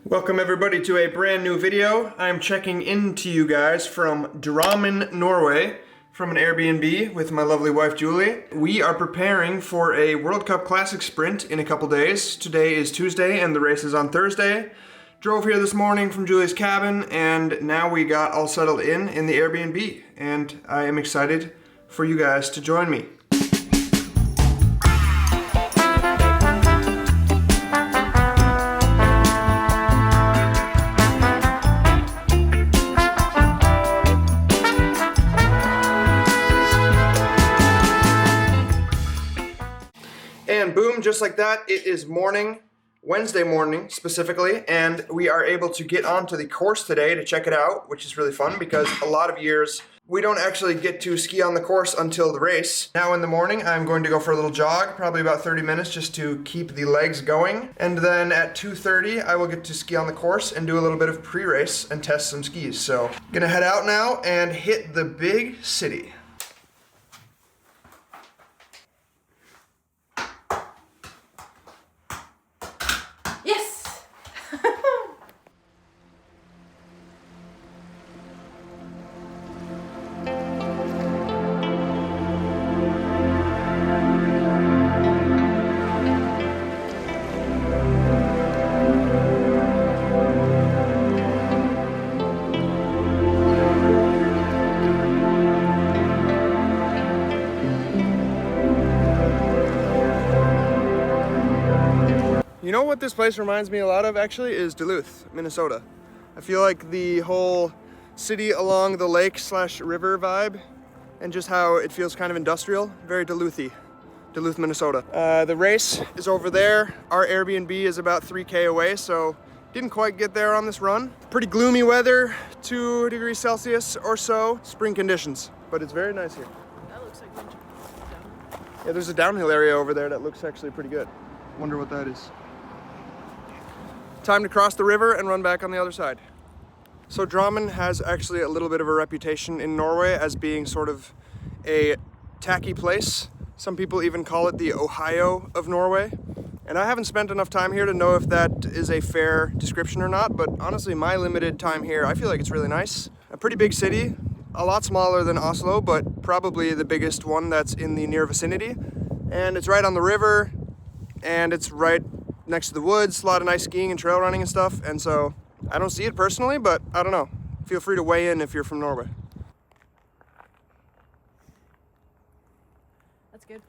Welcome everybody to a brand new video. I'm checking in to you guys from Drammen, Norway, from an Airbnb with my lovely wife Julie. We are preparing for a World Cup Classic sprint in a couple days. Today is Tuesday and the race is on Thursday. Drove here this morning from Julie's cabin and now we got all settled in the Airbnb, and I am excited for you guys to join me. And boom, just like that, it is morning, Wednesday morning specifically, and we are able to get onto the course today to check it out, which is really fun because a lot of years we don't actually get to ski on the course until the race. Now in the morning, I'm going to go for a little jog, probably about 30 minutes just to keep the legs going. And then at 2:30, I will get to ski on the course and do a little bit of pre-race and test some skis. So, gonna head out now and hit the big city. You know what this place reminds me a lot of actually is Duluth, Minnesota. I feel like the whole city along the lake / river vibe and just how it feels kind of industrial, very Duluthy, Duluth, Minnesota. The race is over there. Our Airbnb is about 3K away, so didn't quite get there on this run. Pretty gloomy weather, 2 degrees Celsius or so, spring conditions, but it's very nice here. That looks like winter. Yeah, there's a downhill area over there that looks actually pretty good. Wonder what that is. Time to cross the river and run back on the other side. So Drammen has actually a little bit of a reputation in Norway as being sort of a tacky place. Some people even call it the Ohio of Norway. And I haven't spent enough time here to know if that is a fair description or not, but honestly, my limited time here, I feel like it's really nice. A pretty big city, a lot smaller than Oslo, but probably the biggest one that's in the near vicinity. And it's right on the river, and it's right next to the woods, a lot of nice skiing and trail running and stuff, and so I don't see it personally, but I don't know. Feel free to weigh in if you're from Norway. That's good.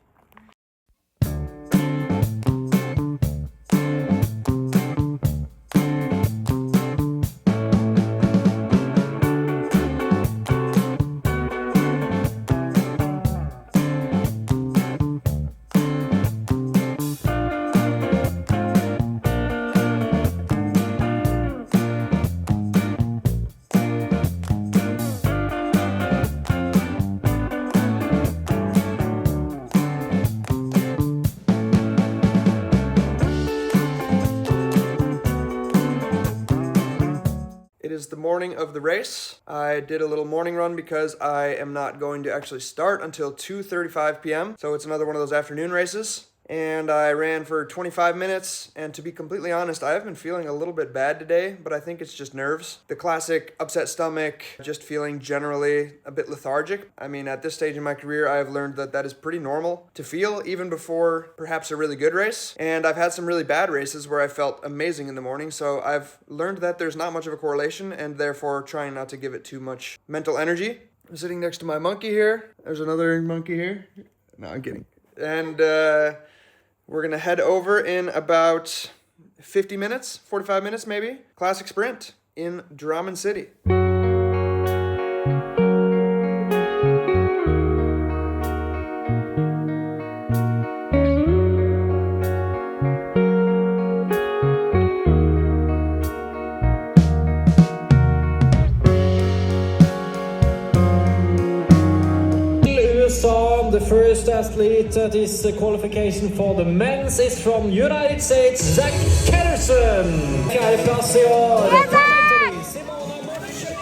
It is the morning of the race. I did a little morning run because I am not going to actually start until 2:35 p.m. So it's another one of those afternoon races. And I ran for 25 minutes, and to be completely honest, I have been feeling a little bit bad today, but I think it's just nerves. The classic upset stomach, just feeling generally a bit lethargic. I mean, at this stage in my career, I have learned that that is pretty normal to feel, even before perhaps a really good race. And I've had some really bad races where I felt amazing in the morning, so I've learned that there's not much of a correlation, and therefore trying not to give it too much mental energy. I'm sitting next to my monkey here. There's another monkey here. No, I'm kidding. And we're gonna head over in about 50 minutes, 45 minutes maybe. Classic sprint in Drammen City. The first athlete at this qualification for the men's is from United States, Zach Ketterson. Fjerdeplass i år. Simona Morse.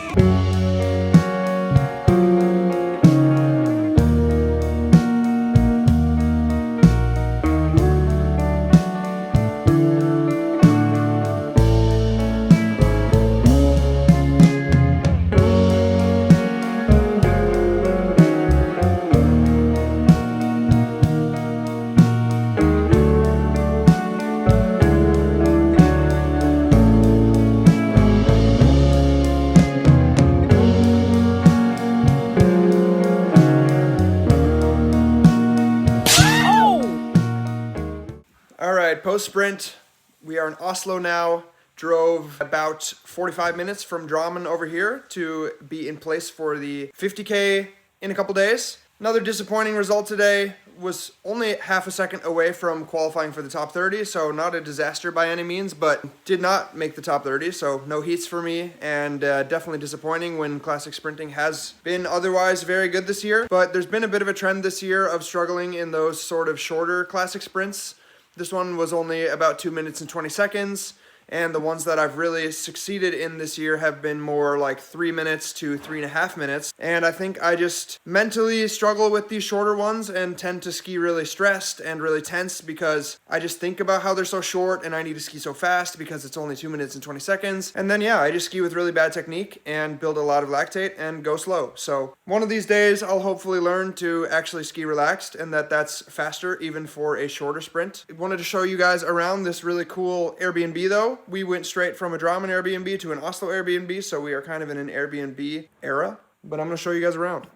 post sprint, we are in Oslo now. Drove about 45 minutes from Drammen over here to be in place for the 50K in a couple days. Another disappointing result today. Was only half a second away from qualifying for the top 30, so not a disaster by any means, but did not make the top 30, so no heats for me, and definitely disappointing when classic sprinting has been otherwise very good this year. But there's been a bit of a trend this year of struggling in those sort of shorter classic sprints. This one was only about 2 minutes and 20 seconds. And the ones that I've really succeeded in this year have been more like 3 minutes to 3.5 minutes. And I think I just mentally struggle with these shorter ones and tend to ski really stressed and really tense because I just think about how they're so short and I need to ski so fast because it's only 2 minutes and 20 seconds. And then, yeah, I just ski with really bad technique and build a lot of lactate and go slow. So one of these days, I'll hopefully learn to actually ski relaxed and that's faster even for a shorter sprint. I wanted to show you guys around this really cool Airbnb though. We went straight from a Drammen Airbnb to an Oslo Airbnb, so we are kind of in an Airbnb era, but I'm going to show you guys around.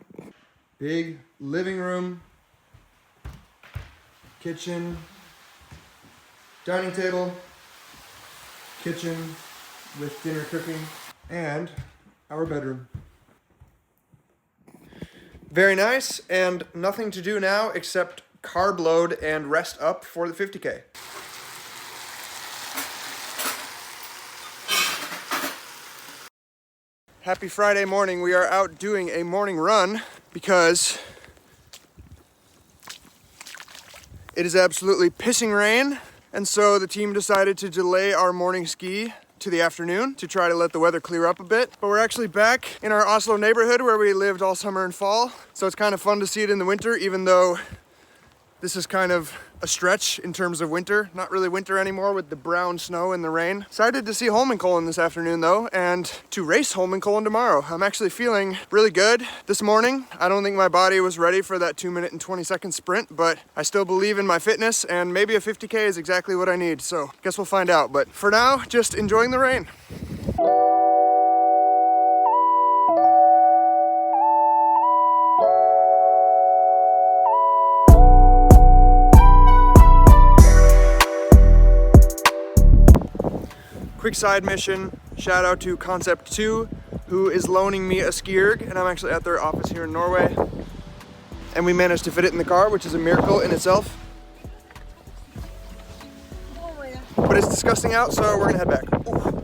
Big living room, kitchen, dining table, kitchen with dinner cooking, and our bedroom. Very nice, and nothing to do now except carb load and rest up for the 50K. Happy Friday morning. We are out doing a morning run because it is absolutely pissing rain, and so the team decided to delay our morning ski to the afternoon to try to let the weather clear up a bit. But we're actually back in our Oslo neighborhood where we lived all summer and fall, so it's kind of fun to see it in the winter, even though this is kind of a stretch in terms of winter. Not really winter anymore with the brown snow and the rain. Excited to see Holmenkollen this afternoon though, and to race Holmenkollen tomorrow. I'm actually feeling really good this morning. I don't think my body was ready for that 2 minute and 20 second sprint, but I still believe in my fitness, and maybe a 50K is exactly what I need. So guess we'll find out. But for now, just enjoying the rain. Quick side mission, shout out to Concept 2, who is loaning me a ski erg, and I'm actually at their office here in Norway. And we managed to fit it in the car, which is a miracle in itself. But it's disgusting out, so we're gonna head back. Ooh.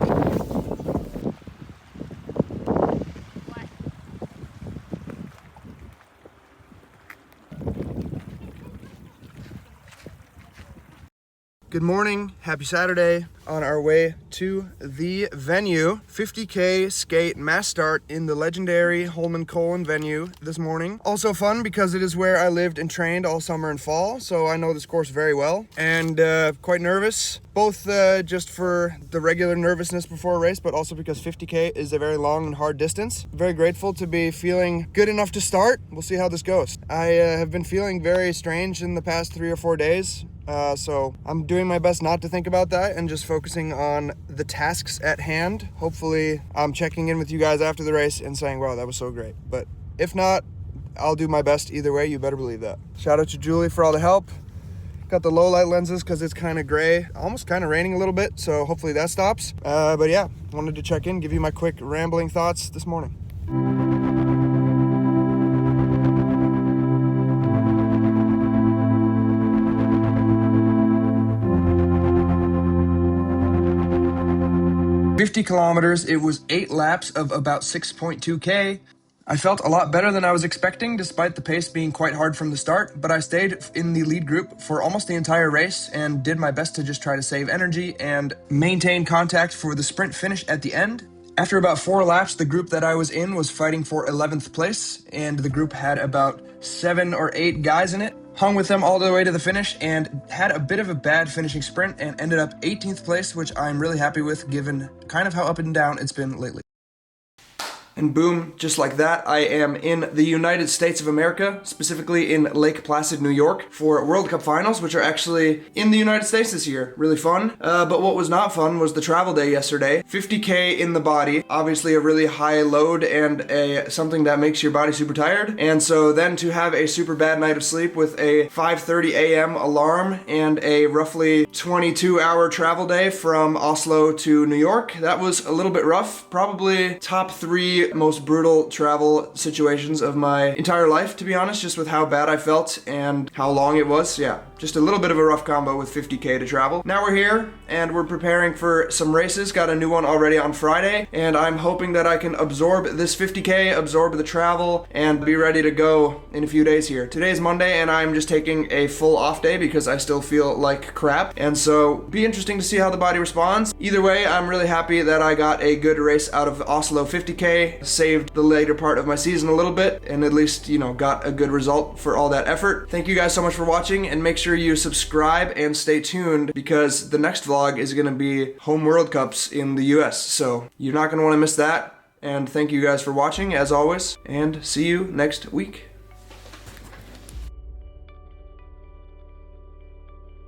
Good morning, happy Saturday. On our way to the venue, 50K skate mass start in the legendary Holmenkollen venue this morning. Also fun because it is where I lived and trained all summer and fall, so I know this course very well, and quite nervous, both just for the regular nervousness before a race, but also because 50K is a very long and hard distance. Very grateful to be feeling good enough to start. We'll see how this goes. I have been feeling very strange in the past 3 or 4 days. So I'm doing my best not to think about that and just focusing on the tasks at hand. Hopefully I'm checking in with you guys after the race and saying, wow, that was so great. But if not, I'll do my best either way. You better believe that. Shout out to Julie for all the help. Got the low light lenses because it's kind of gray, almost kind of raining a little bit. So hopefully that stops. But yeah, wanted to check in, give you my quick rambling thoughts this morning. $50 kilometers, it was 8 laps of about 6.2K. I felt a lot better than I was expecting, despite the pace being quite hard from the start, but I stayed in the lead group for almost the entire race and did my best to just try to save energy and maintain contact for the sprint finish at the end. After about 4 laps, the group that I was in was fighting for 11th place, and the group had about 7 or 8 guys in it. Hung with them all the way to the finish and had a bit of a bad finishing sprint and ended up 18th place, which I'm really happy with given kind of how up and down it's been lately. And boom, just like that, I am in the United States of America, specifically in Lake Placid, New York, for World Cup finals, which are actually in the United States this year. Really fun. But what was not fun was the travel day yesterday. 50K in the body, obviously a really high load and something that makes your body super tired. And so then to have a super bad night of sleep with a 5:30 a.m. alarm and a roughly 22-hour travel day from Oslo to New York, that was a little bit rough. Probably top 3 most brutal travel situations of my entire life, to be honest, just with how bad I felt and how long it was. Yeah, just a little bit of a rough combo with 50K to travel. Now we're here and we're preparing for some races. Got a new one already on Friday, and I'm hoping that I can absorb this 50K, absorb the travel, and be ready to go in a few days here. Today's Monday and I'm just taking a full off day because I still feel like crap, and so be interesting to see how the body responds. Either way, I'm really happy that I got a good race out of Oslo 50K, saved the later part of my season a little bit, and at least, you know, got a good result for all that effort. Thank you guys so much for watching, and make sure you subscribe and stay tuned because the next vlog is going to be home World Cups in the US, so you're not going to want to miss that. And thank you guys for watching as always, and see you next week.